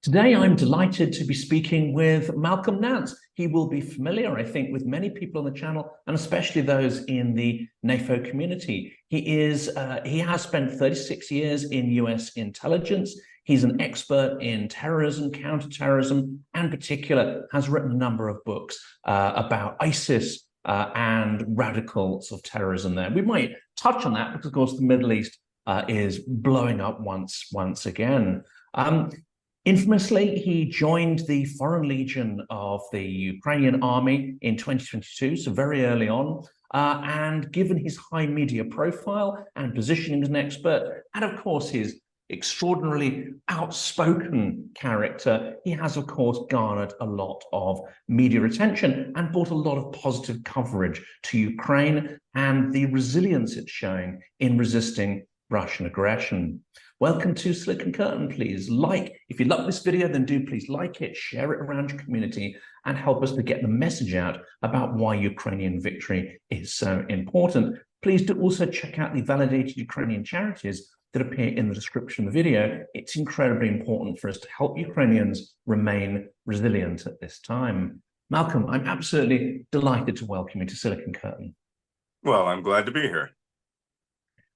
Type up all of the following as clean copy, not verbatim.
Today, I'm delighted to be speaking with Malcolm Nance. He will be familiar, I think, with many people on the channel, and especially those in the NAFO community. He has spent 36 years in US intelligence. He's an expert in terrorism, counter-terrorism, and in particular has written a number of books about ISIS and radical sort of terrorism there. We might touch on that because, of course, the Middle East is blowing up once again. Infamously, he joined the Foreign Legion of the Ukrainian army in 2022, so very early on. And given his high media profile and positioning as an expert, and of course his extraordinarily outspoken character, he has, of course, garnered a lot of media attention and brought a lot of positive coverage to Ukraine and the resilience it's showing in resisting Russian aggression. Welcome to Silicon Curtain, please. If you love this video, then do please like it, share it around your community, and help us to get the message out about why Ukrainian victory is so important. Please do also check out the validated Ukrainian charities that appear in the description of the video. It's incredibly important for us to help Ukrainians remain resilient at this time. Malcolm, I'm absolutely delighted to welcome you to Silicon Curtain. Well, I'm glad to be here.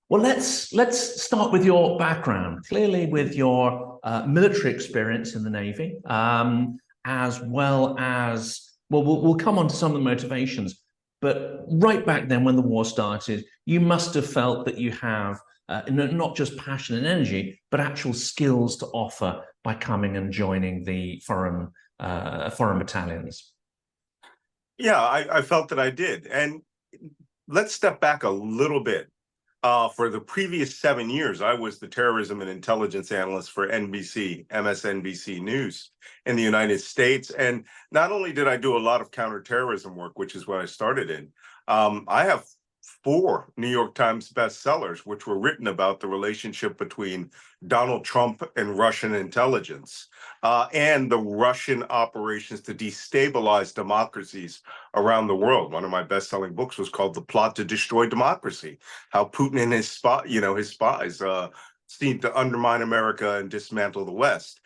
Well, let's start with your background. Clearly, with your military experience in the Navy, as well as, well, we'll come on to some of the motivations. But right back then, when the war started, you must have felt that you have not just passion and energy, but actual skills to offer by coming and joining the foreign battalions. Yeah, I felt that I did. And let's step back a little bit. For the previous 7 years, I was the terrorism and intelligence analyst for NBC, MSNBC News in the United States. And not only did I do a lot of counterterrorism work, which is what I started in, I have 4 New York Times bestsellers, which were written about the relationship between Donald Trump and Russian intelligence and the Russian operations to destabilize democracies around the world. One of my best-selling books was called The Plot to Destroy Democracy, how Putin and his spies seemed to undermine America and dismantle the West.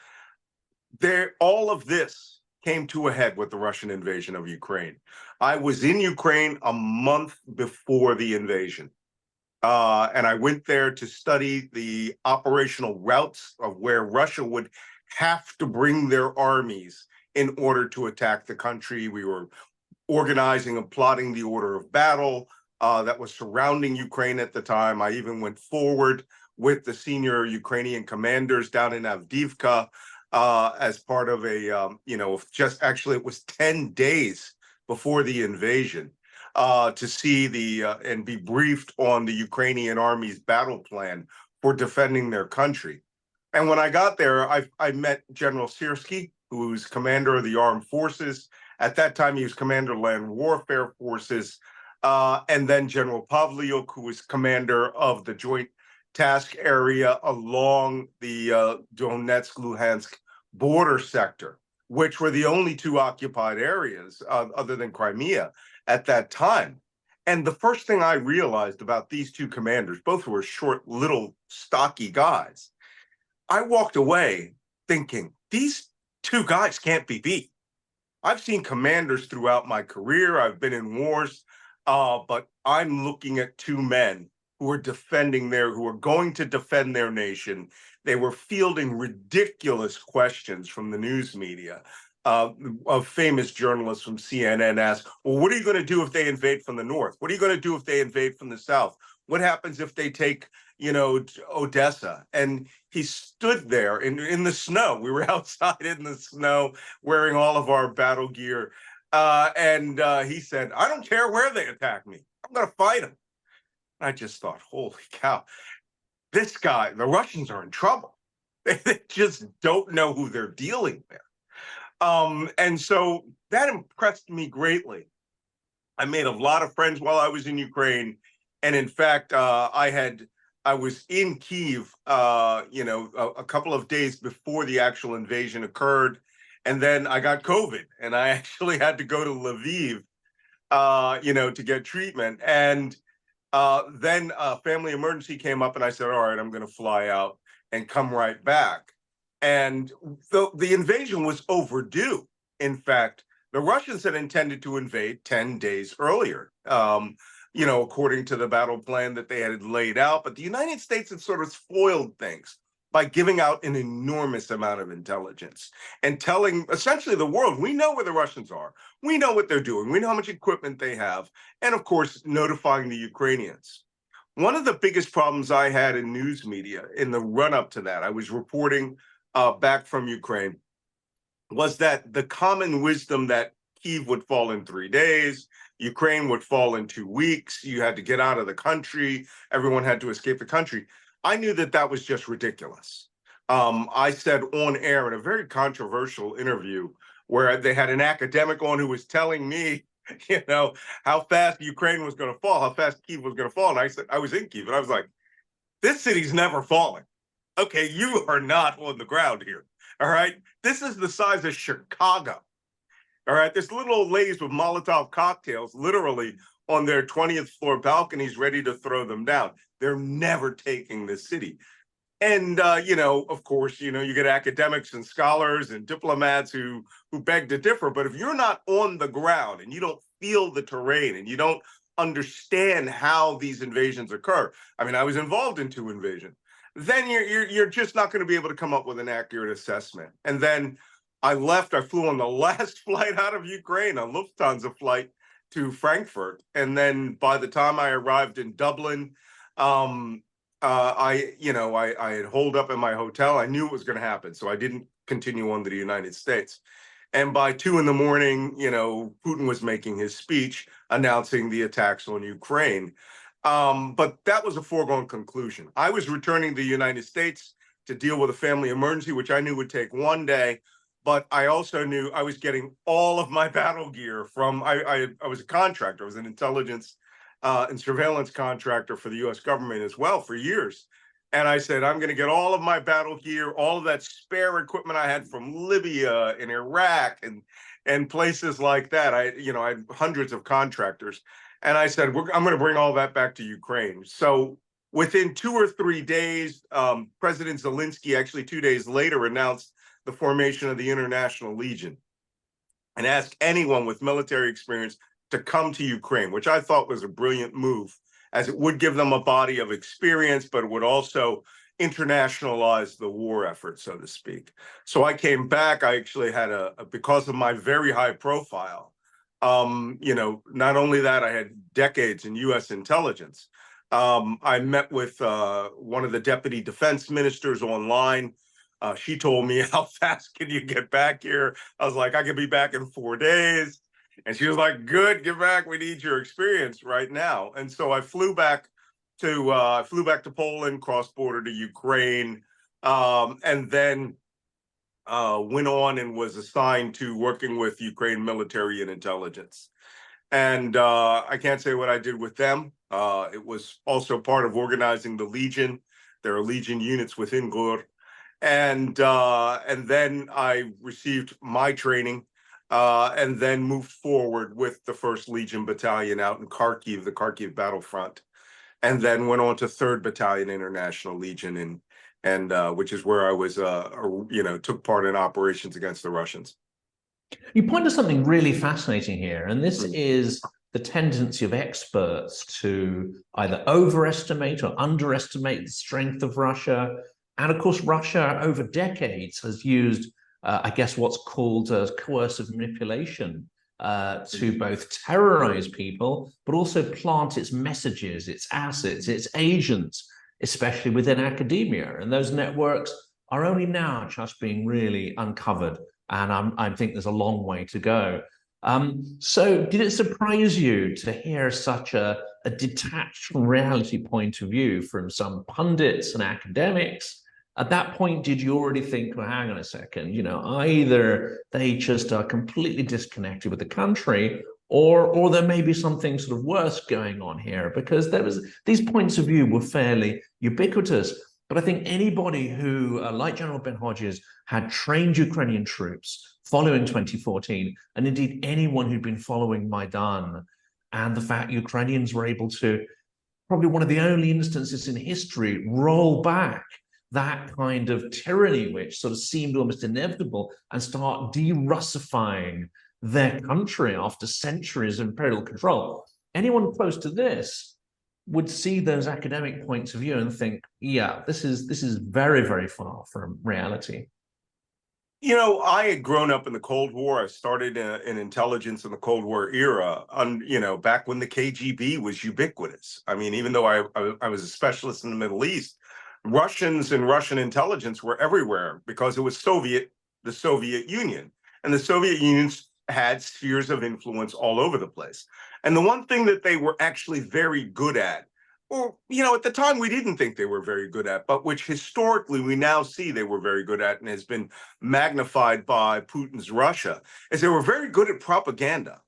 All of this came to a head with the Russian invasion of Ukraine. I was in Ukraine a month before the invasion, and I went there to study the operational routes of where Russia would have to bring their armies in order to attack the country. We were organizing and plotting the order of battle that was surrounding Ukraine at the time. I even went forward with the senior Ukrainian commanders down in Avdiivka as part of a, it was 10 days before the invasion to see and be briefed on the Ukrainian army's battle plan for defending their country. And when I got there, I met General Syrskyi, who's commander of the armed forces. At that time, he was commander of land warfare forces. And then General Pavlyuk, who was commander of the Joint Task Area along the Donetsk-Luhansk border sector, which were the only 2 occupied areas other than Crimea at that time. And the first thing I realized about these 2 commanders, both were short, little, stocky guys, I walked away thinking, these 2 guys can't be beat. I've seen commanders throughout my career. I've been in wars, but I'm looking at 2 men who are who are going to defend their nation. They were fielding ridiculous questions from the news media. A famous journalist from CNN asked, well, what are you going to do if they invade from the north? What are you going to do if they invade from the south? What happens if they take, Odessa? And he stood there in the snow. We were outside in the snow wearing all of our battle gear. And he said, I don't care where they attack me. I'm going to fight them. I just thought, holy cow, this guy, the Russians are in trouble. They just don't know who they're dealing with. And so that impressed me greatly. I made a lot of friends while I was in Ukraine. And in fact, I was in Kyiv, a couple of days before the actual invasion occurred. And then I got COVID and I actually had to go to Lviv, to get treatment. And then a family emergency came up and I said, all right, I'm going to fly out and come right back. And the invasion was overdue. In fact, the Russians had intended to invade 10 days earlier, according to the battle plan that they had laid out. But the United States had sort of spoiled things by giving out an enormous amount of intelligence and telling essentially the world, we know where the Russians are, we know what they're doing, we know how much equipment they have, and of course, notifying the Ukrainians. One of the biggest problems I had in news media in the run-up to that, I was reporting back from Ukraine, was that the common wisdom that Kyiv would fall in 3 days, Ukraine would fall in 2 weeks, you had to get out of the country, everyone had to escape the country. I knew that that was just ridiculous. I said on air in a very controversial interview where they had an academic on who was telling me, how fast Ukraine was going to fall, how fast Kyiv was going to fall. And I said, I was in Kyiv, and I was like, this city's never falling. Okay, you are not on the ground here. All right. This is the size of Chicago. All right. There's little old ladies with Molotov cocktails literally on their 20th floor balconies ready to throw them down. They're never taking the city. And, of course, you get academics and scholars and diplomats who beg to differ. But if you're not on the ground and you don't feel the terrain and you don't understand how these invasions occur, I mean, I was involved in 2 invasions, then you're just not going to be able to come up with an accurate assessment. And then I left. I flew on the last flight out of Ukraine, a Lufthansa flight to Frankfurt. And then by the time I arrived in Dublin, I had holed up in my hotel. I knew it was going to happen, so I didn't continue on to the United States. And by 2 a.m, Putin was making his speech announcing the attacks on Ukraine. But that was a foregone conclusion. I was returning to the United States to deal with a family emergency, which I knew would take 1 day. But I also knew I was getting all of my battle gear from, I was a contractor. I was an intelligence and surveillance contractor for the US government as well for years. And I said, I'm going to get all of my battle gear, all of that spare equipment I had from Libya and Iraq and places like that. I had hundreds of contractors. And I said, I'm going to bring all that back to Ukraine. So within 2 or 3 days, President Zelensky, actually 2 days later, announced the formation of the International Legion and asked anyone with military experience to come to Ukraine, which I thought was a brilliant move, as it would give them a body of experience, but it would also internationalize the war effort, so to speak. So I came back. I actually had because of my very high profile, not only that, I had decades in US intelligence. I met with one of the deputy defense ministers online. She told me, how fast can you get back here? I was like, I could be back in 4 days. And she was like, good, get back. We need your experience right now. And so I flew back to Poland, crossed border to Ukraine, and then went on and was assigned to working with Ukraine military and intelligence. And I can't say what I did with them. It was also part of organizing the Legion. There are Legion units within GUR. And then I received my training and then moved forward with the 1st Legion Battalion out in Kharkiv, the Kharkiv battlefront, and then went on to 3rd Battalion International Legion, and which is where I was, took part in operations against the Russians. You point to something really fascinating here, and this is the tendency of experts to either overestimate or underestimate the strength of Russia. And of course, Russia over decades has used, I guess, what's called coercive manipulation to both terrorize people, but also plant its messages, its assets, its agents, especially within academia. And those networks are only now just being really uncovered. And I think there's a long way to go. So did it surprise you to hear such a detached from reality point of view from some pundits and academics? At that point, did you already think, well, hang on a second, either they just are completely disconnected with the country, or there may be something sort of worse going on here? Because these points of view were fairly ubiquitous. But I think anybody who, like General Ben Hodges, had trained Ukrainian troops following 2014, and indeed anyone who'd been following Maidan, and the fact Ukrainians were able to, probably one of the only instances in history, roll back that kind of tyranny, which sort of seemed almost inevitable, and start de-Russifying their country after centuries of imperial control. Anyone close to this would see those academic points of view and think, yeah, this is very, very far from reality. You know, I had grown up in the Cold War. I started in intelligence in the Cold War era, back when the KGB was ubiquitous. I mean, even though I was a specialist in the Middle East, Russians and Russian intelligence were everywhere because it was the Soviet Union. And the Soviet Union had spheres of influence all over the place. And the one thing that they were actually very good at, or, at the time we didn't think they were very good at, but which historically we now see they were very good at and has been magnified by Putin's Russia, is they were very good at propaganda.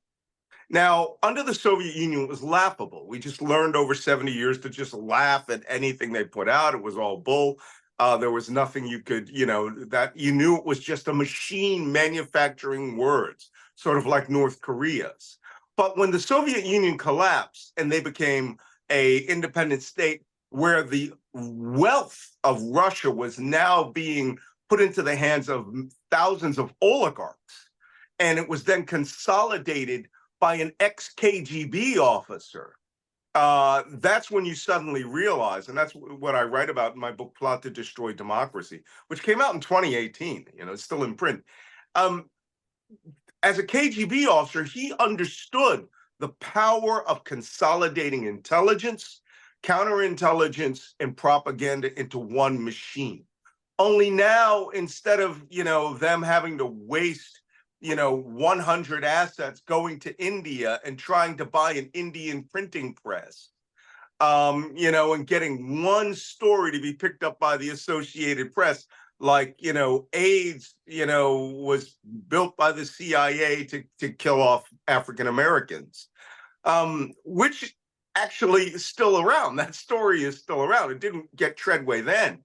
Now, under the Soviet Union, it was laughable. We just learned over 70 years to just laugh at anything they put out. It was all bull. There was nothing you could, that you knew it was just a machine manufacturing words, sort of like North Korea's. But when the Soviet Union collapsed and they became an independent state where the wealth of Russia was now being put into the hands of thousands of oligarchs, and it was then consolidated by an ex-KGB officer, that's when you suddenly realize, and that's what I write about in my book, Plot to Destroy Democracy, which came out in 2018, it's still in print. As a KGB officer, he understood the power of consolidating intelligence, counterintelligence, and propaganda into one machine. Only now, instead of, them having to waste 100 assets going to India and trying to buy an Indian printing press, and getting one story to be picked up by the Associated Press, like, AIDS, was built by the CIA to kill off African Americans, which actually is still around. That story is still around. It didn't get treadway then.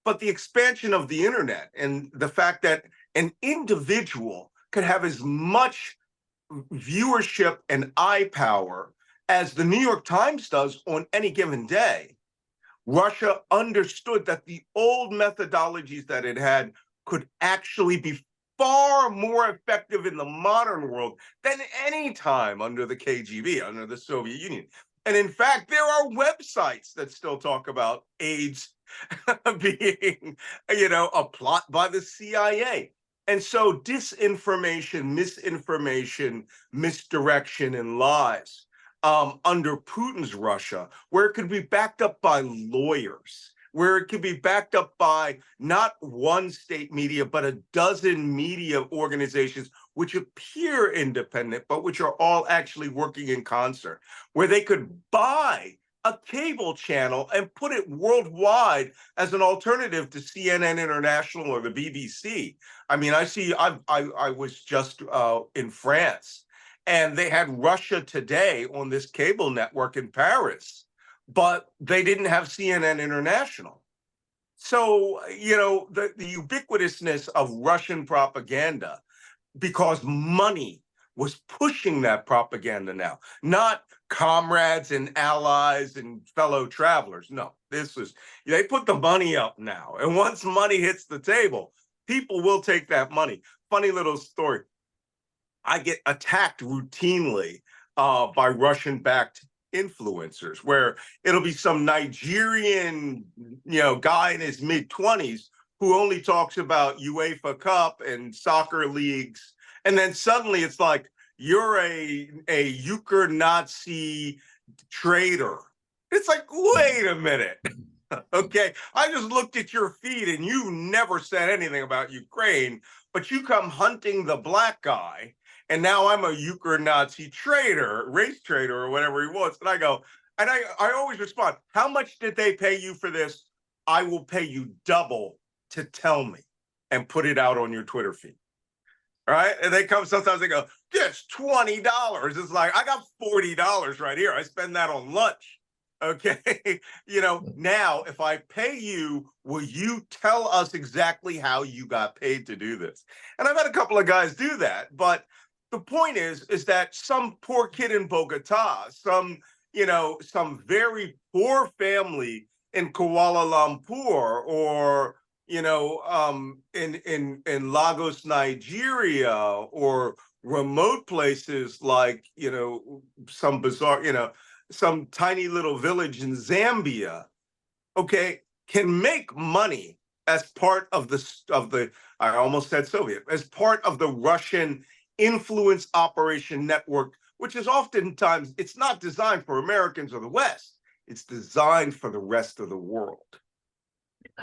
But the expansion of the internet and the fact that an individual could have as much viewership and eye power as the New York Times does on any given day, Russia understood that the old methodologies that it had could actually be far more effective in the modern world than any time under the KGB, under the Soviet Union. And in fact, there are websites that still talk about AIDS being, a plot by the CIA. And so disinformation, misinformation, misdirection, and lies under Putin's Russia, where it could be backed up by lawyers, where it could be backed up by not one state media, but a dozen media organizations which appear independent, but which are all actually working in concert, where they could buy a cable channel and put it worldwide as an alternative to CNN International or the BBC. I mean, I was just in France, and they had Russia Today on this cable network in Paris, but they didn't have CNN International. So, the ubiquitousness of Russian propaganda, because money was pushing that propaganda now, not comrades and allies and fellow travelers. No, they put the money up now. And once money hits the table, people will take that money. Funny little story. I get attacked routinely by Russian-backed influencers, where it'll be some Nigerian, guy in his mid-20s who only talks about UEFA Cup and soccer leagues. And then suddenly it's like, you're a Nazi traitor. It's like, wait a minute. Okay, I just looked at your feed and you never said anything about Ukraine, but you come hunting the black guy, and now I'm a Nazi traitor, race traitor, or whatever he was. And I go, and I always respond, how much did they pay you for this? I will pay you double to tell me, and put it out on your Twitter feed. All right, and they come, sometimes they go, it's $20. It's like, I got $40 right here. I spend that on lunch. Okay, now if I pay you, will you tell us exactly how you got paid to do this? And I've had a couple of guys do that, but the point is that some poor kid in Bogota, some very poor family in Kuala Lumpur, or in Lagos, Nigeria, or remote places like some bizarre, some tiny little village in Zambia, okay, can make money as part of the I almost said Soviet, as part of the Russian influence operation network, which is oftentimes, it's not designed for Americans or the West. It's designed for the rest of the world.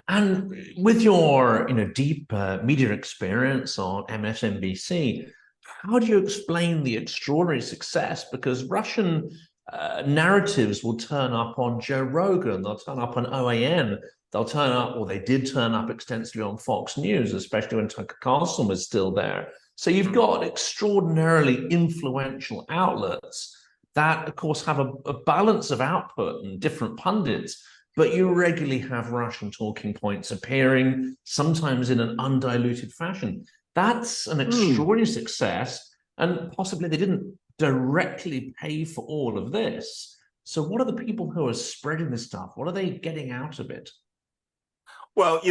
And with your, deep media experience on MSNBC, how do you explain the extraordinary success? Because Russian narratives will turn up on Joe Rogan, they'll turn up on OAN, they'll turn up, or they did turn up extensively on Fox News, especially when Tucker Carlson was still there. So you've got extraordinarily influential outlets that, of course, have a balance of output and different pundits, but you regularly have Russian talking points appearing, sometimes in an undiluted fashion. That's an extraordinary success, and possibly they didn't directly pay for all of this. So what are the people who are spreading this stuff? What are they getting out of it? Well,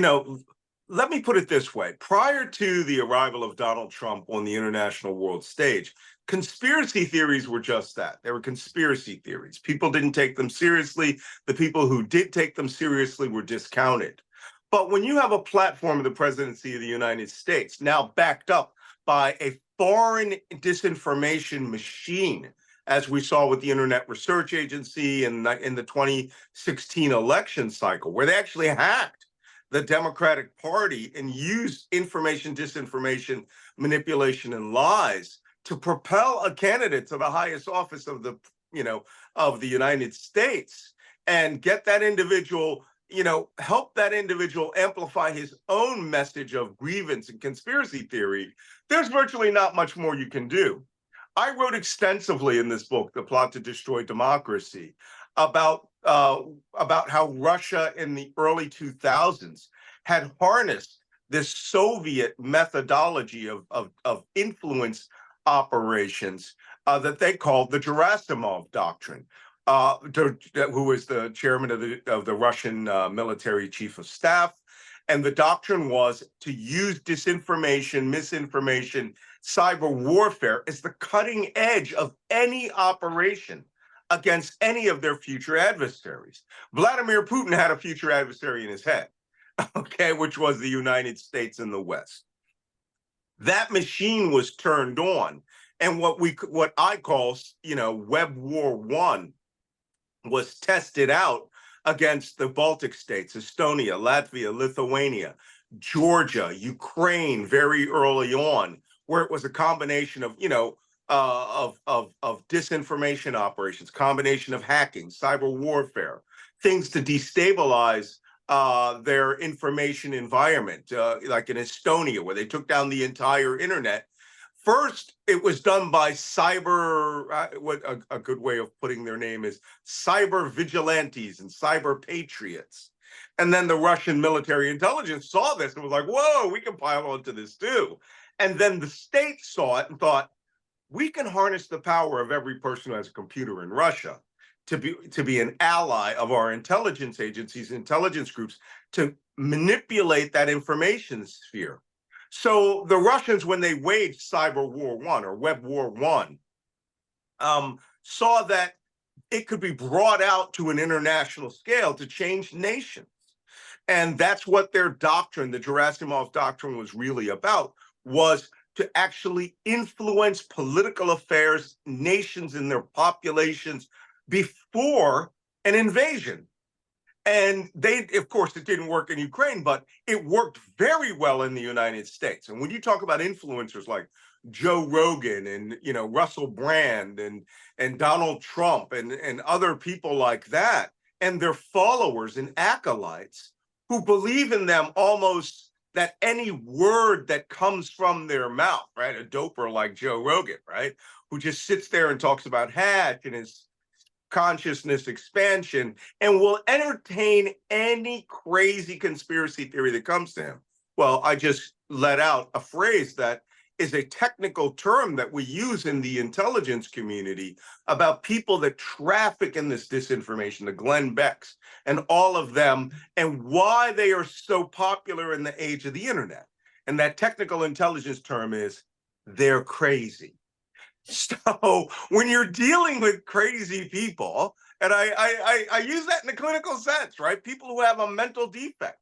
let me put it this way. Prior to the arrival of Donald Trump on the international world stage, conspiracy theories were just that. They were conspiracy theories. People didn't take them seriously. The people who did take them seriously were discounted. But when you have a platform of the presidency of the United States now backed up by a foreign disinformation machine, as we saw with the Internet Research Agency in the 2016 election cycle, where they actually hacked the Democratic Party and used information, disinformation, manipulation, and lies to propel a candidate to the highest office of the United States, and get that individual, help that individual amplify his own message of grievance and conspiracy theory. There's virtually not much more you can do. I wrote extensively in this book, The Plot to Destroy Democracy, about how Russia in the early 2000s had harnessed this Soviet methodology of influence operations that they called the Gerasimov Doctrine, who was the chairman of the Russian military chief of staff. And the doctrine was to use disinformation, misinformation, cyber warfare as the cutting edge of any operation against any of their future adversaries. Vladimir Putin had a future adversary in his head, okay, which was the United States and the West. That machine was turned on, and what I call, Web War One was tested out against the Baltic states, Estonia, Latvia, Lithuania, Georgia, Ukraine, very early on, where it was a combination of, of disinformation operations, combination of hacking, cyber warfare, things to destabilize their information environment, like in Estonia, where they took down the entire internet. First, it was done by cyber, what a good way of putting their name is, cyber vigilantes and cyber patriots. And then the Russian military intelligence saw this and was like, whoa, we can pile onto this too. And then the state saw it and thought, we can harness the power of every person who has a computer in Russia to be an ally of our intelligence agencies, intelligence groups, to manipulate that information sphere. So the Russians, when they waged Cyber War One or Web War One, saw that it could be brought out to an international scale to change nations. And that's what their doctrine, the Gerasimov Doctrine, was really about, was to actually influence political affairs, nations and their populations before an invasion. And of course, it didn't work in Ukraine, but it worked very well in the United States. And when you talk about influencers like Joe Rogan and Russell Brand and Donald Trump and other people like that, and their followers and acolytes who believe in them almost that any word that comes from their mouth, right? A doper like Joe Rogan, right? Who just sits there and talks about Hatch and his consciousness expansion and will entertain any crazy conspiracy theory that comes to him. Well, I just let out a phrase that is a technical term that we use in the intelligence community about people that traffic in this disinformation, the Glenn Becks and all of them, and why they are so popular in the age of the internet. And that technical intelligence term is they're crazy. So when you're dealing with crazy people, and I use that in a clinical sense, right? People who have a mental defect,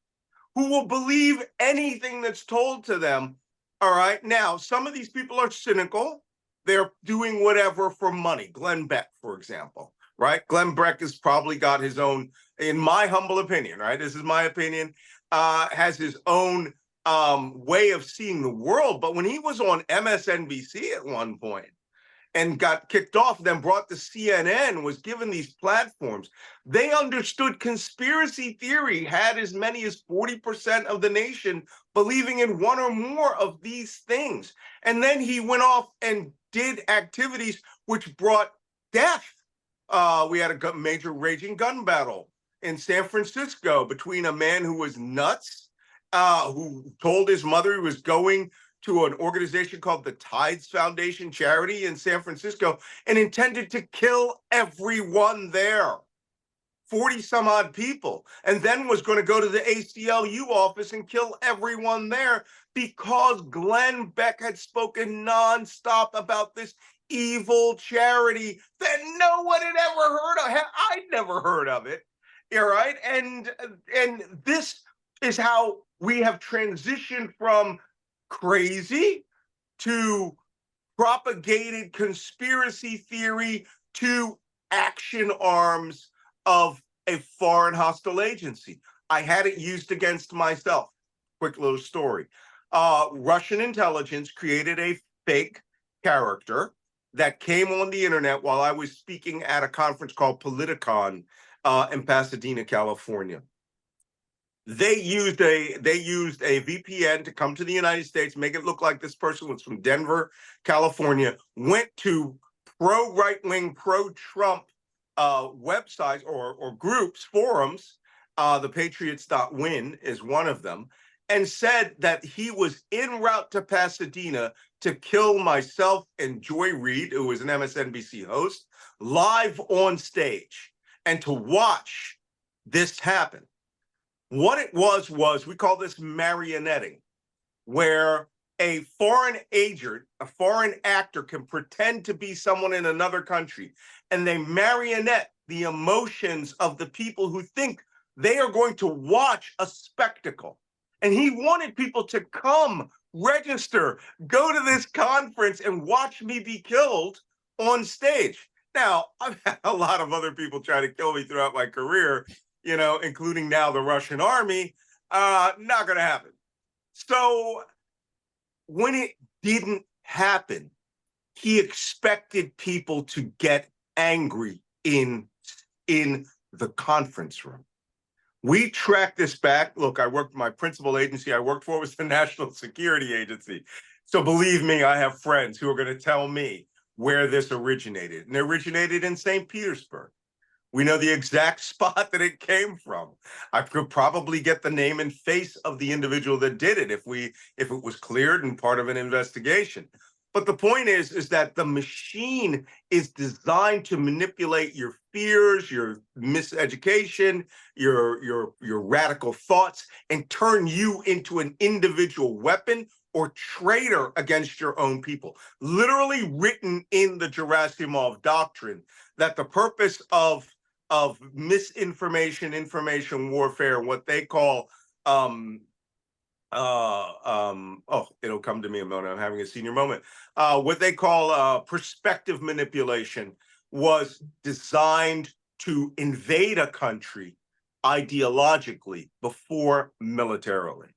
who will believe anything that's told to them. All right. Now, some of these people are cynical. They're doing whatever for money. Glenn Beck, for example, right? Glenn Beck has probably got his own, in my humble opinion, right? This is my opinion, has his own way of seeing the world. But when he was on MSNBC at one point, and got kicked off, then brought to CNN, was given these platforms. They understood conspiracy theory had as many as 40% of the nation believing in one or more of these things. And then he went off and did activities which brought death. We had a major raging gun battle in San Francisco between a man who was nuts, who told his mother he was going to an organization called the Tides Foundation charity in San Francisco and intended to kill everyone there, 40 some odd people, and then was going to go to the ACLU office and kill everyone there because Glenn Beck had spoken nonstop about this evil charity that no one had ever heard of. I'd never heard of it. All right. And this is how we have transitioned from crazy to propagated conspiracy theory to action arms of a foreign hostile agency. I had it used against myself. Quick little story. Russian intelligence created a fake character that came on the internet while I was speaking at a conference called Politicon in Pasadena, California. They used a VPN to come to the United States, make it look like this person was from Denver, California, went to pro-right-wing, pro-Trump websites or groups, forums, the Patriots.win is one of them, and said that he was en route to Pasadena to kill myself and Joy Reid, who was an MSNBC host, live on stage, and to watch this happen. What it was we call this marionetting, where a foreign agent, a foreign actor can pretend to be someone in another country, and they marionette the emotions of the people who think they are going to watch a spectacle. And he wanted people to come, register, go to this conference and watch me be killed on stage. Now, I've had a lot of other people try to kill me throughout my career, you know, including now the Russian army. Not going to happen. So when it didn't happen, he expected people to get angry in the conference room. We tracked this back. Look, my principal agency I worked for was the National Security Agency. So believe me, I have friends who are going to tell me where this originated. And it originated in St. Petersburg. We know the exact spot that it came from. I could probably get the name and face of the individual that did it if it was cleared and part of an investigation. But the point is that the machine is designed to manipulate your fears, your miseducation, your radical thoughts, and turn you into an individual weapon or traitor against your own people. Literally written in the Gerasimov doctrine that the purpose of misinformation, information warfare, what they call it'll come to me a moment. I'm having a senior moment. What they call perspective manipulation was designed to invade a country ideologically before militarily.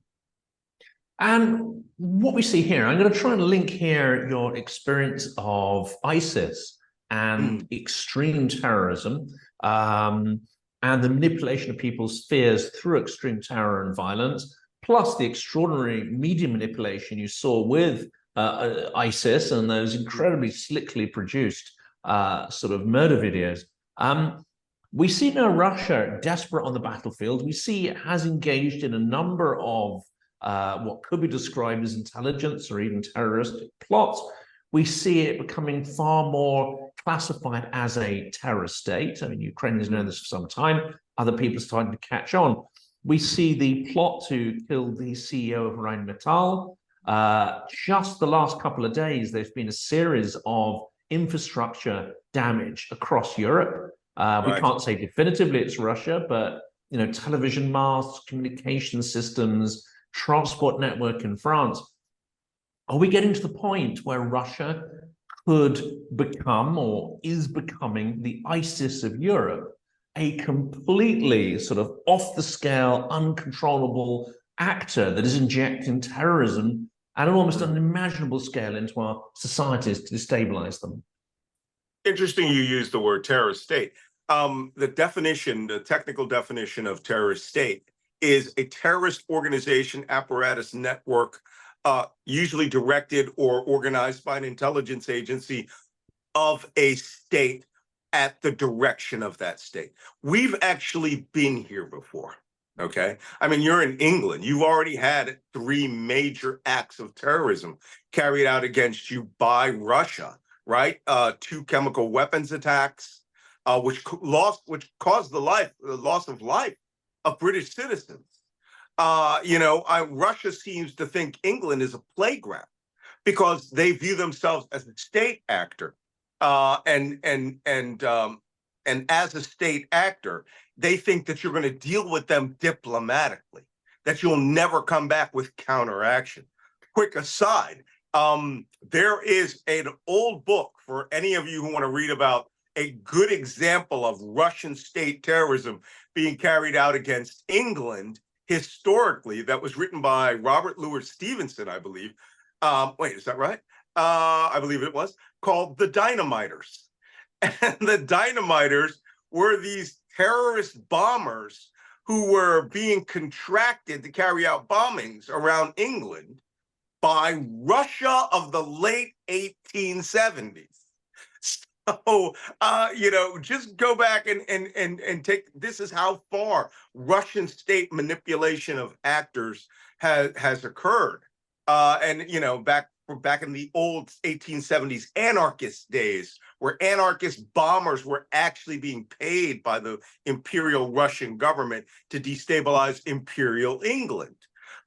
And what we see here, I'm going to try and link here your experience of ISIS and extreme terrorism, and the manipulation of people's fears through extreme terror and violence, plus the extraordinary media manipulation you saw with ISIS and those incredibly slickly produced sort of murder videos. We see now Russia desperate on the battlefield. We see it has engaged in a number of what could be described as intelligence or even terroristic plots. We see it becoming far more classified as a terrorist state. I mean, Ukraine has known this for some time. Other people are starting to catch on. We see the plot to kill the CEO of Rheinmetall. Just the last couple of days, there's been a series of infrastructure damage across Europe. We can't say definitively it's Russia, but television masts, communication systems, transport network in France. Are we getting to the point where Russia could become or is becoming the ISIS of Europe, a completely sort of off the scale, uncontrollable actor that is injecting terrorism at an almost unimaginable scale into our societies to destabilize them? Interesting you use the word terrorist state. The technical definition of terrorist state is a terrorist organization, apparatus, network, usually directed or organized by an intelligence agency of a state at the direction of that state. We've actually been here before, okay? I mean, you're in England. You've already had 3 major acts of terrorism carried out against you by Russia, right? 2 chemical weapons attacks, which caused the loss of life of British citizens. Russia seems to think England is a playground because they view themselves as a state actor, and as a state actor, they think that you're going to deal with them diplomatically, that you'll never come back with counteraction. Quick aside, there is an old book for any of you who want to read about a good example of Russian state terrorism being carried out against England historically, that was written by Robert Louis Stevenson, I believe. Wait, is that right? I believe it was, called The Dynamiters. And the Dynamiters were these terrorist bombers who were being contracted to carry out bombings around England by Russia of the late 1870s. So, just go back and take, this is how far Russian state manipulation of actors has occurred. Back in the old 1870s anarchist days, where anarchist bombers were actually being paid by the Imperial Russian government to destabilize Imperial England.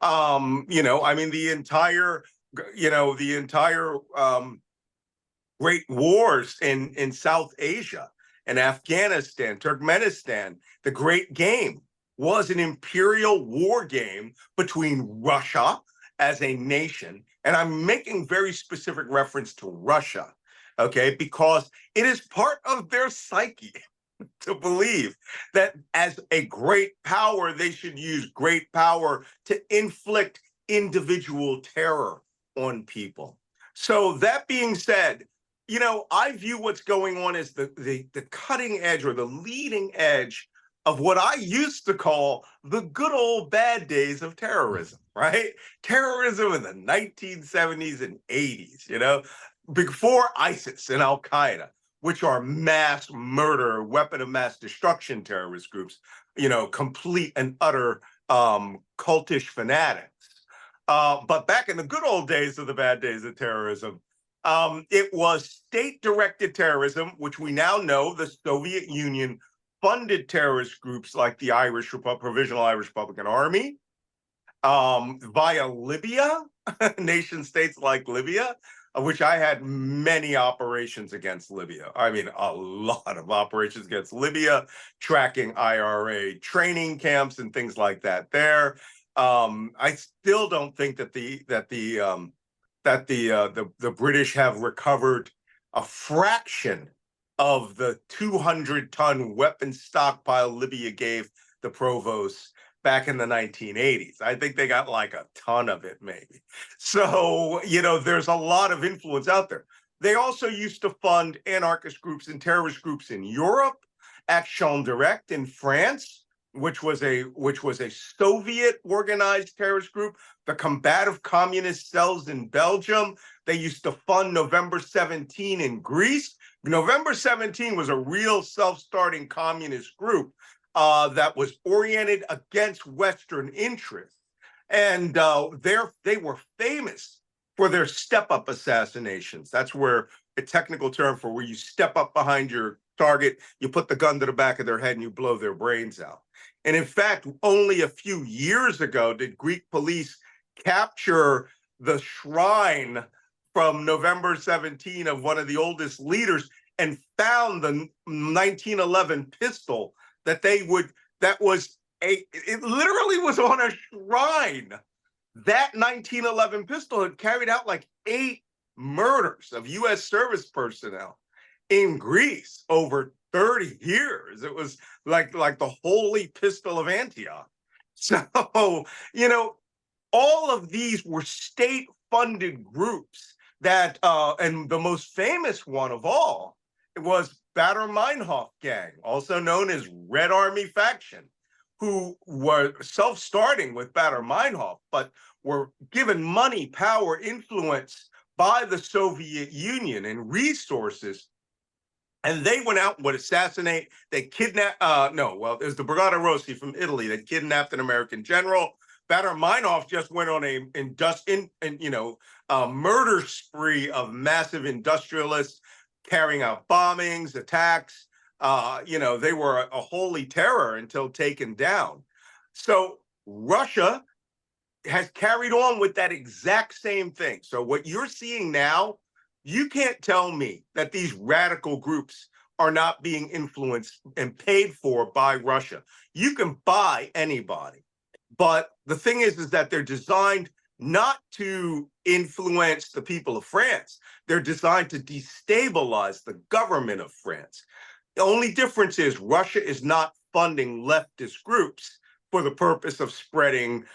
The entire great wars in South Asia and Afghanistan, Turkmenistan, the Great Game was an imperial war game between Russia as a nation. And I'm making very specific reference to Russia, okay, because it is part of their psyche to believe that as a great power, they should use great power to inflict individual terror on people. So that being said, I view what's going on as the cutting edge or the leading edge of what I used to call the good old bad days of terrorism, right? Terrorism in the 1970s and 80s, before ISIS and Al-Qaeda, which are mass murder, weapon of mass destruction terrorist groups, complete and utter cultish fanatics. But back in the good old days of the bad days of terrorism, it was state-directed terrorism, which we now know the Soviet Union funded terrorist groups like the Provisional Irish Republican Army, via Libya, nation states like Libya, which I had many operations against Libya. I mean, a lot of operations against Libya, tracking IRA training camps and things like that there. I still don't think that the British have recovered a fraction of the 200-ton weapon stockpile Libya gave the provosts back in the 1980s. I think they got like a ton of it, maybe. So, there's a lot of influence out there. They also used to fund anarchist groups and terrorist groups in Europe, Action Directe in France, which was a Soviet organized terrorist group, the combative communist cells in Belgium. They used to fund November 17 in Greece. November 17 was a real self-starting communist group that was oriented against Western interests. And they were famous for their step-up assassinations. That's where a technical term for where you step up behind your target, you put the gun to the back of their head and you blow their brains out. And in fact, only a few years ago did Greek police capture the shrine from November 17 of one of the oldest leaders and found the 1911 pistol that it literally was on a shrine. That 1911 pistol had carried out like 8 murders of US service personnel in Greece over 30 years. It was like the holy pistol of Antioch. So, all of these were state-funded groups that, and the most famous one of all, it was Baader-Meinhof gang, also known as Red Army Faction, who were self-starting with Baader-Meinhof, but were given money, power, influence by the Soviet Union and resources. And they went out and would assassinate, they kidnapped, it was the Brigata Rossi from Italy that kidnapped an American general. Baader-Meinhof just went on a murder spree of massive industrialists carrying out bombings, attacks. They were a holy terror until taken down. So Russia has carried on with that exact same thing. So what you're seeing now, you can't tell me that these radical groups are not being influenced and paid for by Russia. You can buy anybody. But the thing is that they're designed not to influence the people of France. They're designed to destabilize the government of France. The only difference is Russia is not funding leftist groups for the purpose of spreading,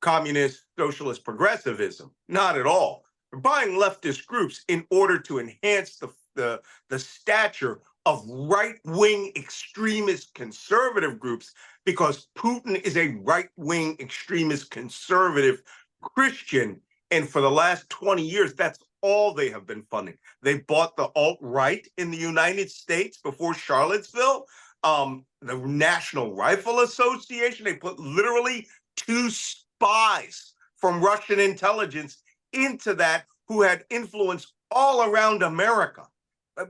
communist, socialist progressivism. Not at all. They're buying leftist groups in order to enhance the stature of right-wing extremist conservative groups, because Putin is a right-wing extremist conservative Christian. And for the last 20 years, that's all they have been funding. They bought the alt-right in the United States before Charlottesville, the National Rifle Association. They put literally 2 spies from Russian intelligence into that who had influence all around America.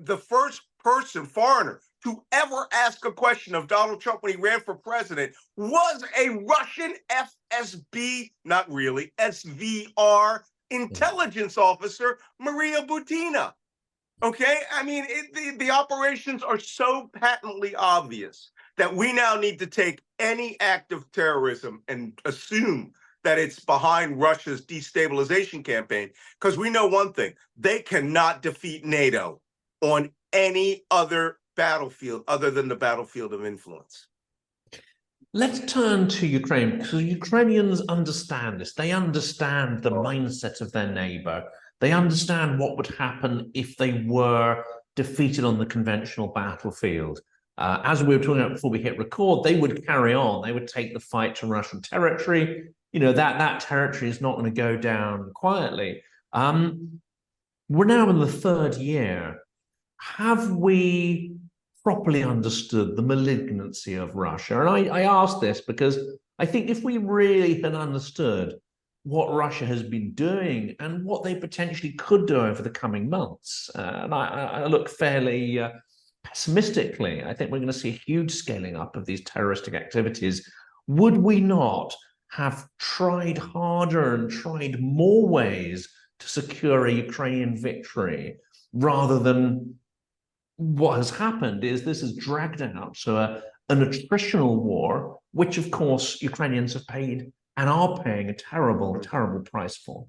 The first foreigner, to ever ask a question of Donald Trump when he ran for president was a Russian FSB, not really, SVR intelligence officer, Maria Butina. Okay? I mean, the operations are so patently obvious that we now need to take any act of terrorism and assume that it's behind Russia's destabilization campaign, because we know one thing: they cannot defeat NATO on any other battlefield other than the battlefield of influence. Let's turn to Ukraine, because Ukrainians understand this. They understand the mindset of their neighbor. They understand what would happen if they were defeated on the conventional battlefield. As we were talking about before we hit record, they would carry on. They would take the fight to Russian territory. That territory is not going to go down quietly. We're now in the 3rd year. Have we properly understood the malignancy of Russia? And I ask this because I think if we really had understood what Russia has been doing and what they potentially could do over the coming months, and I look fairly pessimistically, I think we're going to see a huge scaling up of these terroristic activities. Would we not have tried harder and tried more ways to secure a Ukrainian victory, rather than what has happened is this has dragged out to an attritional war, which of course Ukrainians have paid and are paying a terrible, terrible price for.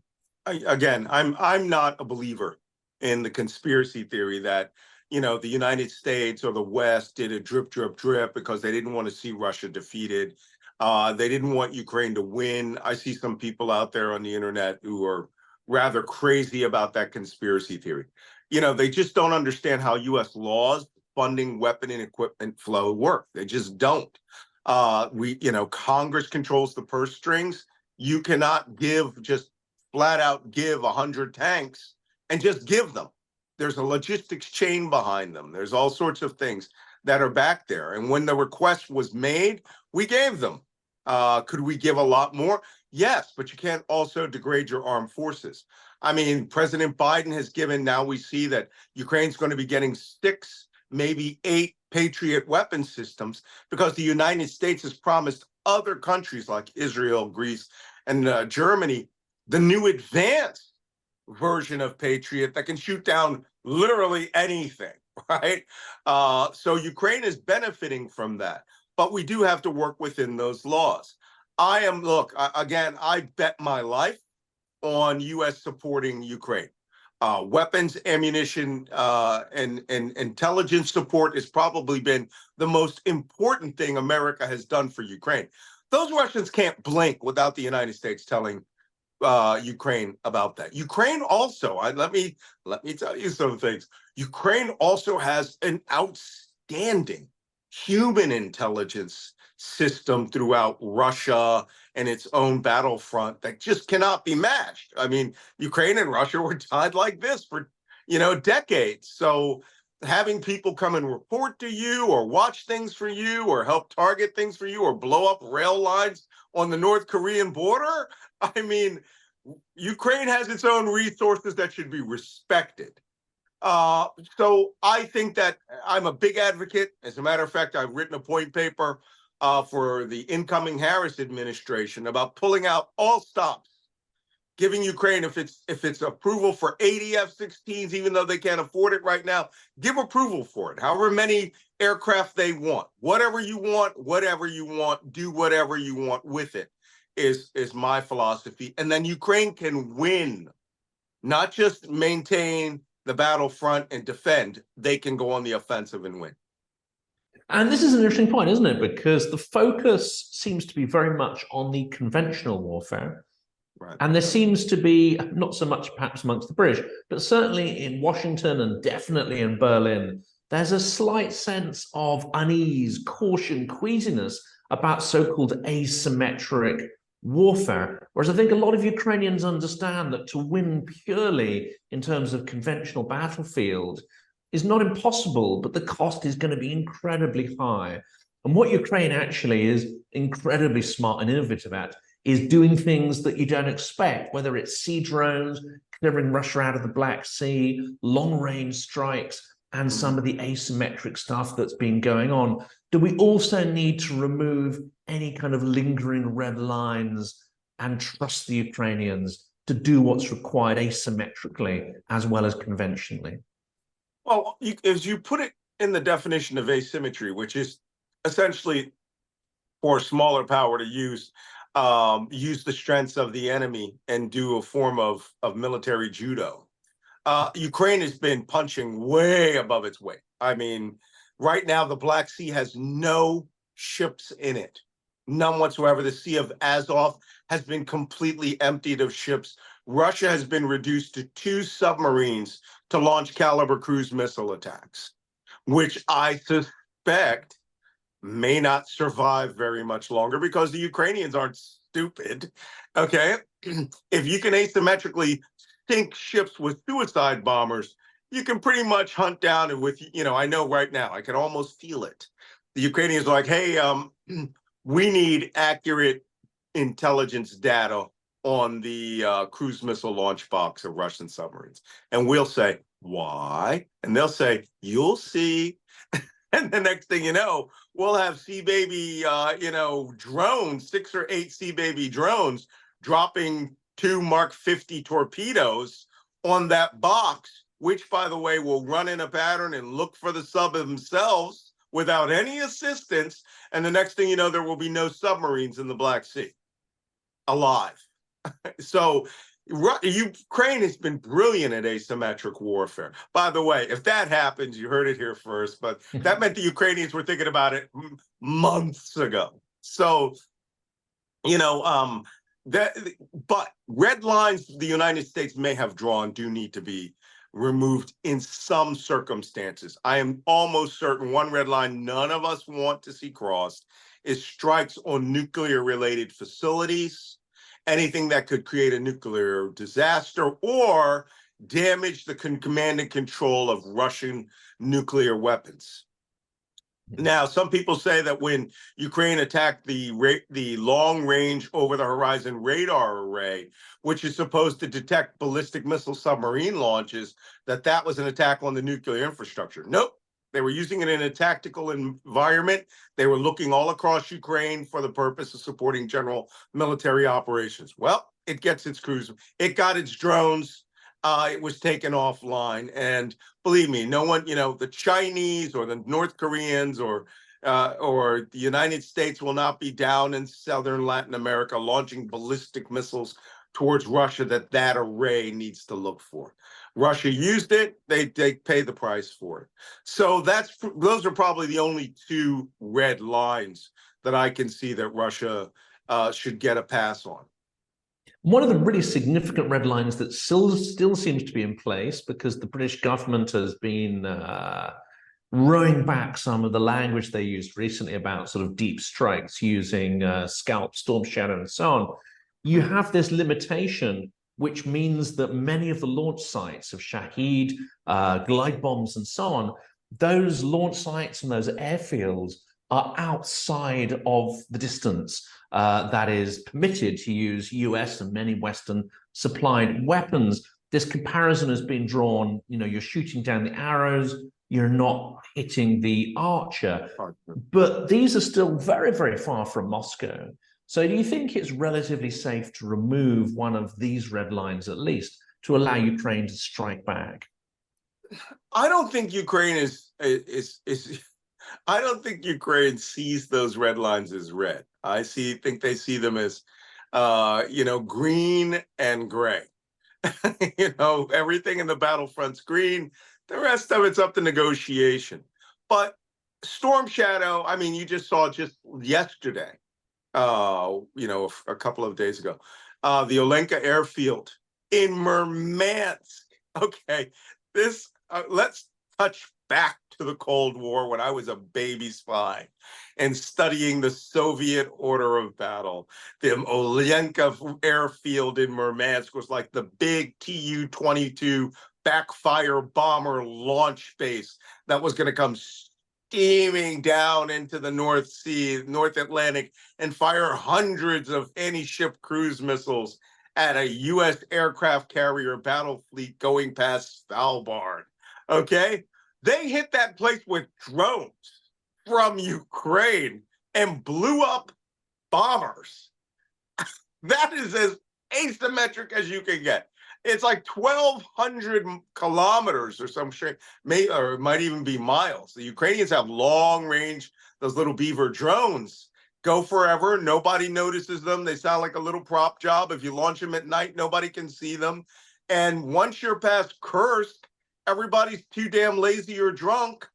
Again, I'm not a believer in the conspiracy theory that the United States or the West did a drip, drip, drip because they didn't want to see Russia defeated. They didn't want Ukraine to win. I see some people out there on the internet who are rather crazy about that conspiracy theory. They just don't understand how U.S. laws funding weapon and equipment flow work. They just don't. Congress controls the purse strings. You cannot just flat out give 100 tanks and just give them. There's a logistics chain behind them. There's all sorts of things that are back there. And when the request was made, we gave them. Could we give a lot more? Yes, but you can't also degrade your armed forces. I mean, President Biden has given, now we see that Ukraine's going to be getting 6, maybe 8 Patriot weapon systems because the United States has promised other countries like Israel, Greece, and Germany the new advanced version of Patriot that can shoot down literally anything, right? So Ukraine is benefiting from that, but we do have to work within those laws. Look, again, I bet my life on US supporting Ukraine. Weapons, ammunition, and intelligence support has probably been the most important thing America has done for Ukraine. Those Russians can't blink without the United States telling Ukraine about that. Ukraine also, let me tell you some things. Ukraine also has an outstanding human intelligence system throughout Russia and its own battlefront that just cannot be matched. I mean, Ukraine and Russia were tied like this for, decades. So having people come and report to you or watch things for you or help target things for you or blow up rail lines on the North Korean border, I mean, Ukraine has its own resources that should be respected. So I think that I'm a big advocate. As a matter of fact, I've written a point paper for the incoming Harris administration about pulling out all stops, giving Ukraine, if it's approval for 80 F-16s, even though they can't afford it right now, give approval for it. However many aircraft they want, whatever you want, do whatever you want with it, is my philosophy. And then Ukraine can win, not just maintain the battlefront and defend. They can go on the offensive and win. And this is an interesting point, isn't it? Because the focus seems to be very much on the conventional warfare. Right. And there seems to be, not so much perhaps amongst the British, but certainly in Washington and definitely in Berlin, there's a slight sense of unease, caution, queasiness about so-called asymmetric warfare. Whereas I think a lot of Ukrainians understand that to win purely in terms of conventional battlefield is not impossible, but the cost is going to be incredibly high. And what Ukraine actually is incredibly smart and innovative at is doing things that you don't expect, whether it's sea drones, clearing Russia out of the Black Sea, long-range strikes, and some of the asymmetric stuff that's been going on. Do we also need to remove any kind of lingering red lines and trust the Ukrainians to do what's required asymmetrically as well as conventionally? Well, as you put it in the definition of asymmetry, which is essentially for a smaller power to use the strengths of the enemy and do a form of military judo. Ukraine has been punching way above its weight. I mean, right now, the Black Sea has no ships in it, none whatsoever. The Sea of Azov has been completely emptied of ships. Russia has been reduced to 2 submarines to launch caliber cruise missile attacks, which I suspect may not survive very much longer because the Ukrainians aren't stupid. Okay. If you can asymmetrically sink ships with suicide bombers, you can pretty much hunt down, and with, I know right now, I can almost feel it. The Ukrainians are like, hey, we need accurate intelligence data on the cruise missile launch box of Russian submarines. And we'll say, why? And they'll say, you'll see. And the next thing you know, we'll have Sea Baby, drones, 6 or 8 Sea Baby drones dropping 2 Mark 50 torpedoes on that box, which, by the way, will run in a pattern and look for the sub themselves without any assistance. And the next thing you know, there will be no submarines in the Black Sea alive. So Ukraine has been brilliant at asymmetric warfare. By the way, if that happens, you heard it here first, but that meant the Ukrainians were thinking about it months ago. So, but red lines the United States may have drawn do need to be removed in some circumstances. I am almost certain one red line none of us want to see crossed is strikes on nuclear-related facilities, anything that could create a nuclear disaster or damage the command and control of Russian nuclear weapons. Now, some people say that when Ukraine attacked the long-range over-the-horizon radar array, which is supposed to detect ballistic missile submarine launches, that was an attack on the nuclear infrastructure. Nope. They were using it in a tactical environment. They were looking all across Ukraine for the purpose of supporting general military operations. Well, it gets its cruise. It got its drones. It was taken offline. And believe me, no one, the Chinese or the North Koreans or the United States will not be down in southern Latin America launching ballistic missiles towards Russia that array needs to look for. Russia used it, they pay the price for it. So those are probably the only two red lines that I can see that Russia should get a pass on. One of the really significant red lines that still seems to be in place, because the British government has been rowing back some of the language they used recently about sort of deep strikes using Scalp, Storm Shadow, and so on. You have this limitation, which means that many of the launch sites of Shahed, glide bombs, and so on, those launch sites and those airfields are outside of the distance that is permitted to use US and many Western supplied weapons. This comparison has been drawn, you're shooting down the arrows, you're not hitting the archer, but these are still very, very far from Moscow. So do you think it's relatively safe to remove one of these red lines, at least, to allow Ukraine to strike back? I don't think Ukraine I don't think Ukraine sees those red lines as red. Think they see them as, green and gray. Everything in the battlefront's green. The rest of it's up to negotiation. But Storm Shadow, you just saw just yesterday, a couple of days ago, the Olenka airfield in Murmansk. Okay, let's touch back to the Cold War when I was a baby spy and studying the Soviet order of battle. The Olenka airfield in Murmansk was like the big Tu-22 backfire bomber launch base that was going to come steaming down into the North Sea, North Atlantic, and fire hundreds of anti-ship cruise missiles at a U.S. aircraft carrier battle fleet going past Svalbard. Okay? They hit that place with drones from Ukraine and blew up bombers. That is as asymmetric as you can get. It's like 1,200 kilometers or some shit, or it might even be miles. The Ukrainians have long range, those little beaver drones go forever. Nobody notices them. They sound like a little prop job. If you launch them at night, nobody can see them. And once you're past Kursk, everybody's too damn lazy or drunk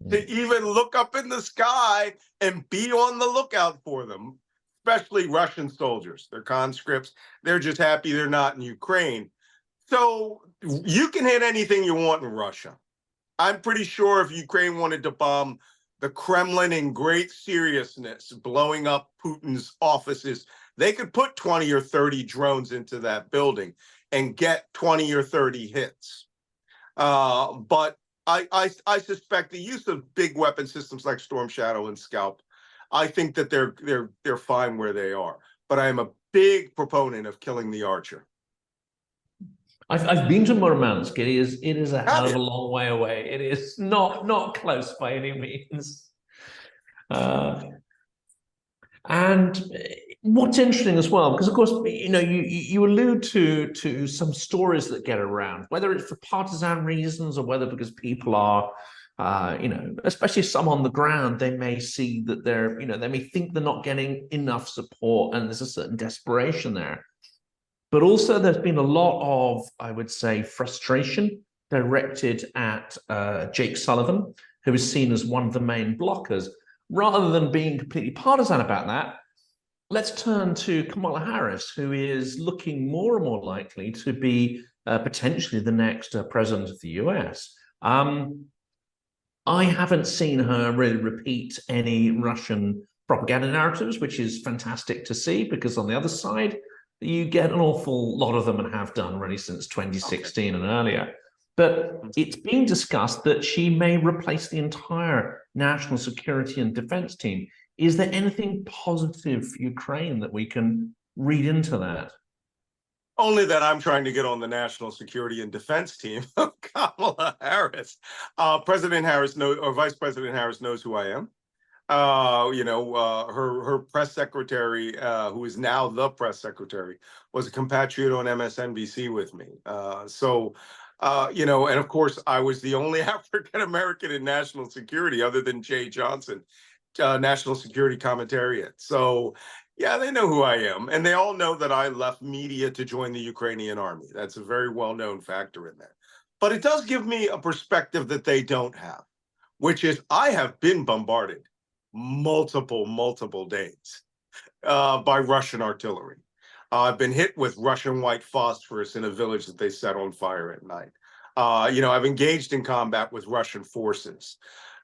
to even look up in the sky and be on the lookout for them, especially Russian soldiers. They're conscripts. They're just happy they're not in Ukraine. So you can hit anything you want in Russia. I'm pretty sure if Ukraine wanted to bomb the Kremlin in great seriousness, blowing up Putin's offices, they could put 20 or 30 drones into that building and get 20 or 30 hits. But I suspect the use of big weapon systems like Storm Shadow and Scalp, I think that they're fine where they are. But I am a big proponent of killing the archer. I've been to Murmansk. It is a hell of a long way away. It is not close by any means. And what's interesting as well, because of course, you allude to some stories that get around, whether it's for partisan reasons or whether because people are, especially some on the ground, they may see that they may think they're not getting enough support, and there's a certain desperation there. But also there's been a lot of, I would say, frustration directed at Jake Sullivan, who is seen as one of the main blockers. Rather than being completely partisan about that, let's turn to Kamala Harris, who is looking more and more likely to be potentially the next president of the US. I haven't seen her really repeat any Russian propaganda narratives, which is fantastic to see, because on the other side, you get an awful lot of them and have done really since 2016 and earlier. But it's being discussed that she may replace the entire national security and defense team. Is there anything positive for Ukraine that we can read into that? Only that I'm trying to get on the national security and defense team of Kamala Harris. President Harris knows, or Vice President Harris knows who I am. Her press secretary, who is now the press secretary, was a compatriot on MSNBC with me. And of course, I was the only African American in national security other than Jay Johnson, national security commentariat. So, yeah, they know who I am. And they all know that I left media to join the Ukrainian army. That's a very well-known factor in there. But it does give me a perspective that they don't have, which is I have been bombarded multiple days by Russian artillery. I've been hit with Russian white phosphorus in a village that they set on fire at night. I've engaged in combat with Russian forces.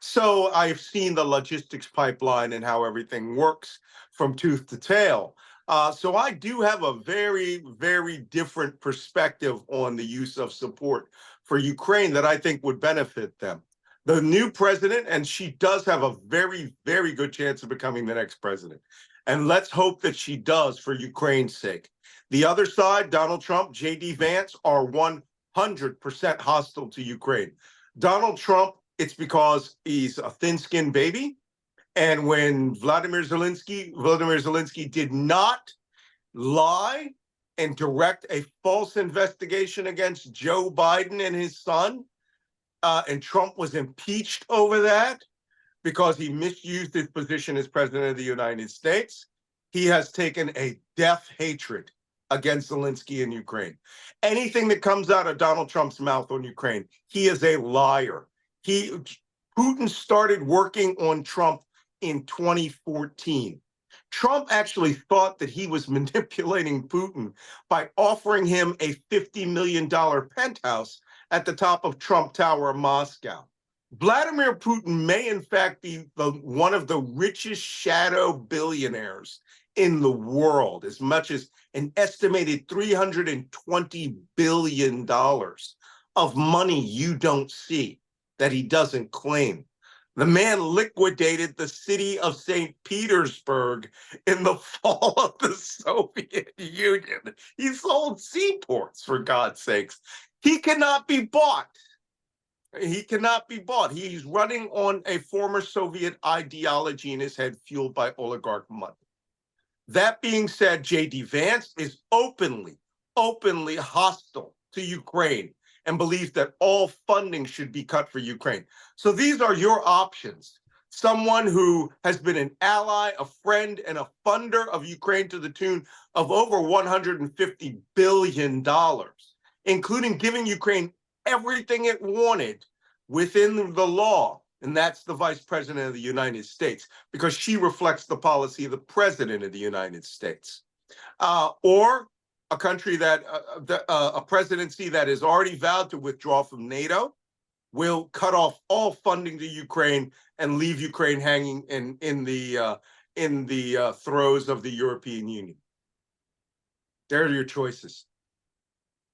So I've seen the logistics pipeline and how everything works from tooth to tail. So I do have a very, very different perspective on the use of support for Ukraine that I think would benefit them. The new president, and she does have a very, very good chance of becoming the next president. And let's hope that she does for Ukraine's sake. The other side, Donald Trump, J.D. Vance, are 100% hostile to Ukraine. Donald Trump, it's because he's a thin-skinned baby. And when Vladimir Zelensky did not lie and direct a false investigation against Joe Biden and his son, and Trump was impeached over that because he misused his position as president of the United States, he has taken a death hatred against Zelensky in Ukraine. Anything that comes out of Donald Trump's mouth on Ukraine, he is a liar. Putin started working on Trump in 2014. Trump actually thought that he was manipulating Putin by offering him a $50 million penthouse at the top of Trump Tower in Moscow. Vladimir Putin may in fact be one of the richest shadow billionaires in the world, as much as an estimated $320 billion of money you don't see that he doesn't claim. The man liquidated the city of St. Petersburg in the fall of the Soviet Union. He sold seaports, for God's sakes. He cannot be bought. He cannot be bought. He's running on a former Soviet ideology in his head fueled by oligarch money. That being said, J.D. Vance is openly hostile to Ukraine and believes that all funding should be cut for Ukraine. So these are your options. Someone who has been an ally, a friend, and a funder of Ukraine to the tune of over $150 billion, including giving Ukraine everything it wanted within the law, and that's the Vice President of the United States, because she reflects the policy of the President of the United States. Or a country that, a presidency that has already vowed to withdraw from NATO, will cut off all funding to Ukraine and leave Ukraine hanging in the throes of the European Union. There are your choices.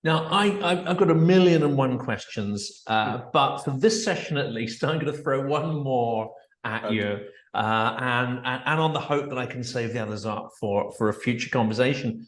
Now, I've got 1,000,001 questions, but for this session at least, I'm going to throw one more at you, and on the hope that I can save the others up for a future conversation.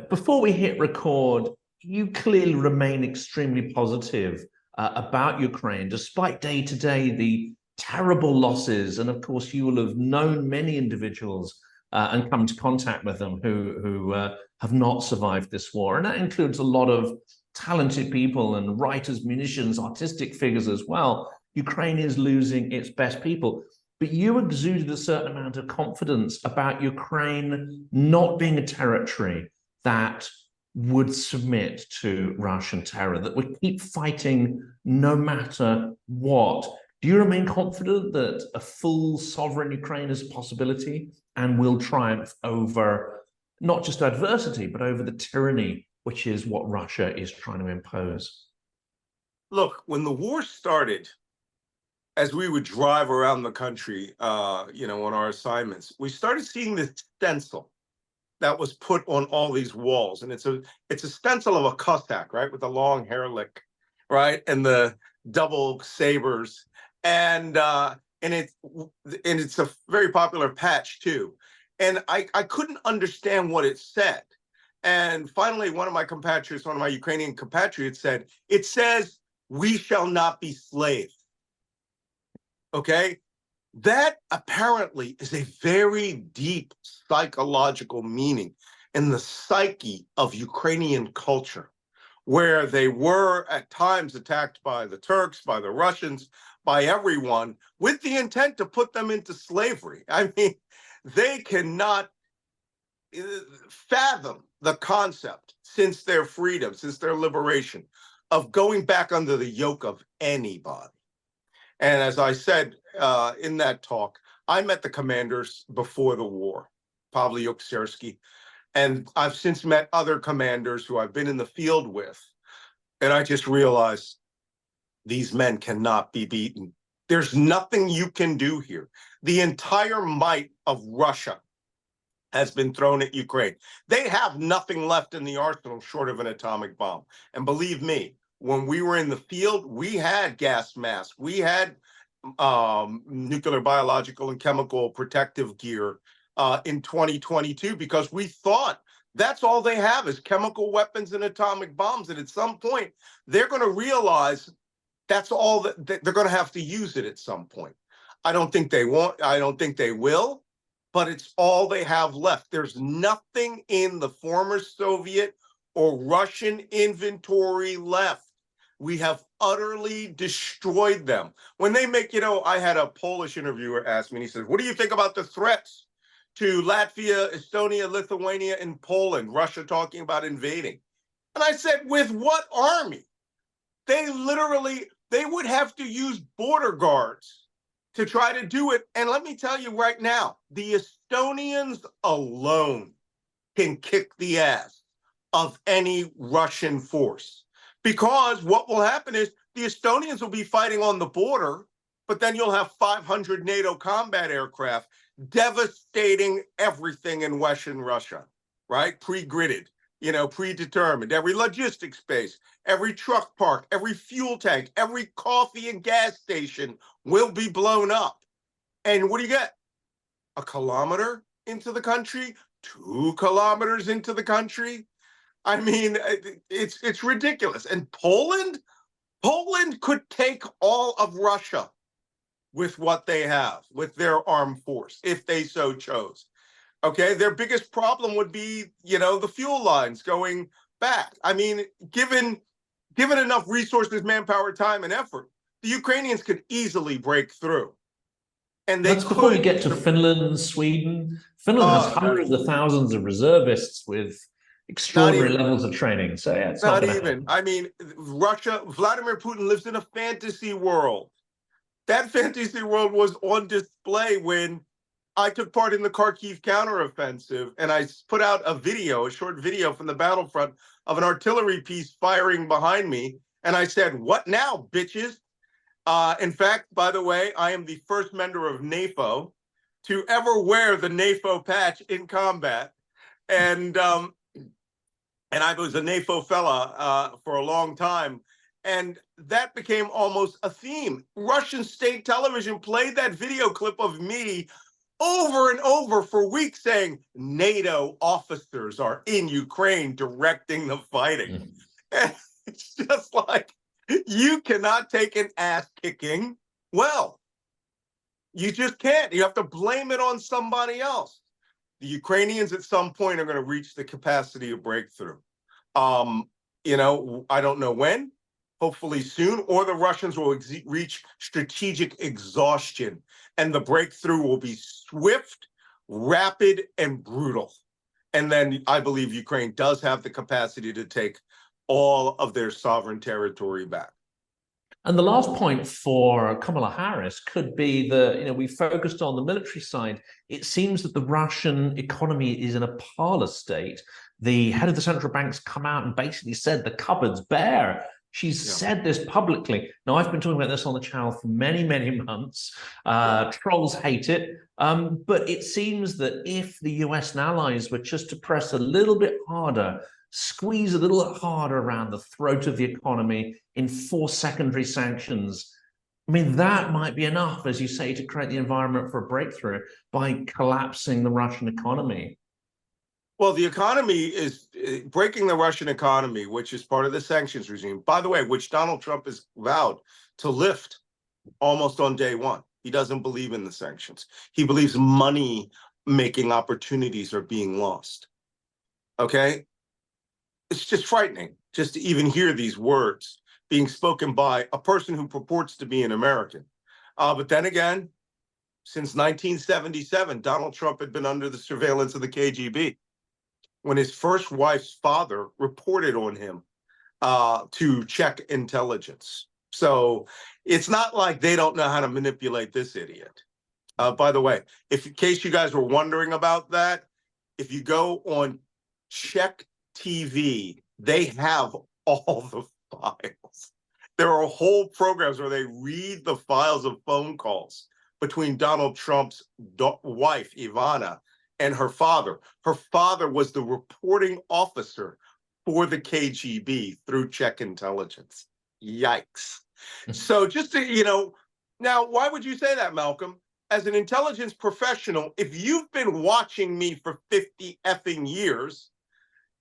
Before we hit record, you clearly remain extremely positive about Ukraine, despite day-to-day the terrible losses, and of course you will have known many individuals and come into contact with them who have not survived this war. And that includes a lot of talented people and writers, musicians, artistic figures as well. Ukraine is losing its best people. But you exuded a certain amount of confidence about Ukraine not being a territory that would submit to Russian terror, that would keep fighting no matter what. Do you remain confident that a full sovereign Ukraine is a possibility and will triumph over not just adversity, but over the tyranny, which is what Russia is trying to impose? Look, when the war started, as we would drive around the country, on our assignments, we started seeing this stencil that was put on all these walls. And it's a stencil of a Cossack, right, with a long hair lick right? And the double sabers, and it's a very popular patch too. And I couldn't understand what it said. And finally, one of my compatriots, one of my Ukrainian compatriots said, it says, "We shall not be slaves." Okay? That apparently is a very deep psychological meaning in the psyche of Ukrainian culture, where they were at times attacked by the Turks, by the Russians, by everyone, with the intent to put them into slavery. I mean, they cannot fathom the concept since their freedom, since their liberation, of going back under the yoke of anybody. And as I said in that talk, I met the commanders before the war, Pavly Yuksersky, and I've since met other commanders who I've been in the field with, and I just realized these men cannot be beaten. There's nothing you can do here. The entire might of Russia has been thrown at Ukraine. They have nothing left in the arsenal short of an atomic bomb. And believe me, when we were in the field, we had gas masks, we had nuclear, biological, and chemical protective gear in 2022, because we thought that's all they have is chemical weapons and atomic bombs. And at some point, they're going to realize that's all that they're going to have to use it at some point. I don't think they won't. I don't think they will, but it's all they have left. There's nothing in the former Soviet or Russian inventory left. We have utterly destroyed them. When they make, I had a Polish interviewer ask me, and he said, "What do you think about the threats to Latvia, Estonia, Lithuania, and Poland, Russia talking about invading?" And I said, with what army? They would have to use border guards to try to do it. And let me tell you right now, the Estonians alone can kick the ass of any Russian force. Because what will happen is the Estonians will be fighting on the border, but then you'll have 500 NATO combat aircraft devastating everything in Western Russia, right? Pre-gridded, predetermined. Every logistics base, every truck park, every fuel tank, every coffee and gas station will be blown up. And what do you get? A kilometer into the country? 2 kilometers into the country? I mean, it's ridiculous. And Poland could take all of Russia with what they have, with their armed force, if they so chose. Okay, their biggest problem would be, the fuel lines going back. I mean, given enough resources, manpower, time, and effort, the Ukrainians could easily break through. And that's before we get to Finland, Sweden. Finland has hundreds of thousands of reservists with extraordinary levels of training. So yeah, it's not even. I mean, Vladimir Putin lives in a fantasy world. That fantasy world was on display when I took part in the Kharkiv counteroffensive, and I put out a short video from the battlefront of an artillery piece firing behind me. And I said, "What now, bitches?" In fact, by the way, I am the first member of NAFO to ever wear the NAFO patch in combat. And I was a NAFO fella for a long time. And that became almost a theme. Russian state television played that video clip of me over and over for weeks saying NATO officers are in Ukraine directing the fighting. And it's just like, you cannot take an ass kicking well. You just can't. You have to blame it on somebody else. The Ukrainians at some point are going to reach the capacity of breakthrough. I don't know when, hopefully soon, or the Russians will reach strategic exhaustion, and the breakthrough will be swift, rapid, and brutal. And then I believe Ukraine does have the capacity to take all of their sovereign territory back. And the last point for Kamala Harris could be that, we focused on the military side. It seems that the Russian economy is in a parlor state. The head of the central bank's come out and basically said the cupboard's bare. She's said this publicly. Now, I've been talking about this on the channel for many, many months. Trolls hate it. But it seems that if the US and allies were just to press a little bit harder, squeeze a little harder around the throat of the economy, enforce secondary sanctions. I mean, that might be enough, as you say, to create the environment for a breakthrough by collapsing the Russian economy. Well, the economy is breaking the Russian economy, which is part of the sanctions regime, by the way, which Donald Trump has vowed to lift almost on day one. He doesn't believe in the sanctions. He believes money making opportunities are being lost. Okay? It's just frightening just to even hear these words being spoken by a person who purports to be an American. But then again, since 1977, Donald Trump had been under the surveillance of the KGB. When his first wife's father reported on him to check intelligence. So it's not like they don't know how to manipulate this idiot. By the way, in case you guys were wondering about that, if you go on Check TV, they have all the files. There are whole programs where they read the files of phone calls between Donald Trump's wife, Ivana, and her father. Her father was the reporting officer for the KGB through Czech intelligence. Yikes. So just to, now, why would you say that, Malcolm? As an intelligence professional, if you've been watching me for 50 effing years,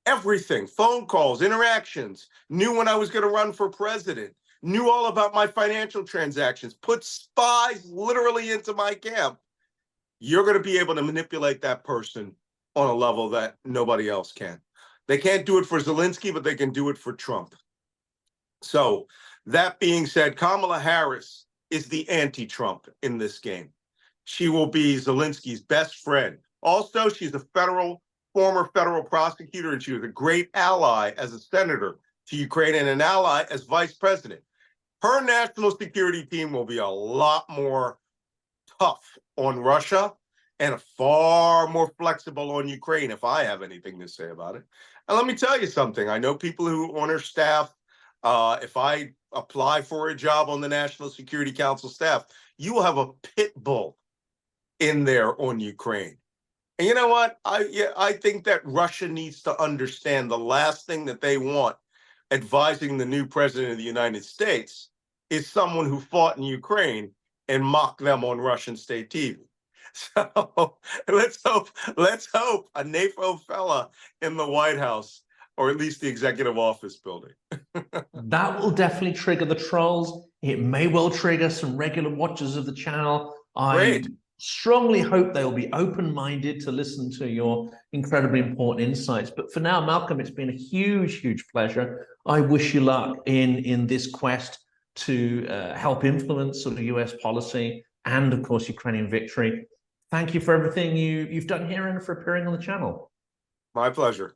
everything, phone calls, interactions, knew when I was going to run for president, knew all about my financial transactions, put spies literally into my camp, you're going to be able to manipulate that person on a level that nobody else can. They can't do it for Zelensky, but they can do it for Trump. So that being said, Kamala Harris is the anti-Trump in this game. She will be Zelensky's best friend. Also, she's a former federal prosecutor, and she was a great ally as a senator to Ukraine and an ally as vice president. Her national security team will be a lot more tough on Russia and far more flexible on Ukraine, if I have anything to say about it. And let me tell you something. I know people who on her staff, if I apply for a job on the National Security Council staff, you will have a pit bull in there on Ukraine. And you know what? I think that Russia needs to understand the last thing that they want advising the new president of the United States is someone who fought in Ukraine and mock them on Russian state TV. So let's hope a NATO fella in the White House, or at least the executive office building. That will definitely trigger the trolls. It may well trigger some regular watchers of the channel. Great. I strongly hope they'll be open-minded to listen to your incredibly important insights. But for now, Malcolm, it's been a huge, huge pleasure. I wish you luck in this quest to help influence sort of US policy and, of course, Ukrainian victory. Thank you for everything you've done here and for appearing on the channel. My pleasure.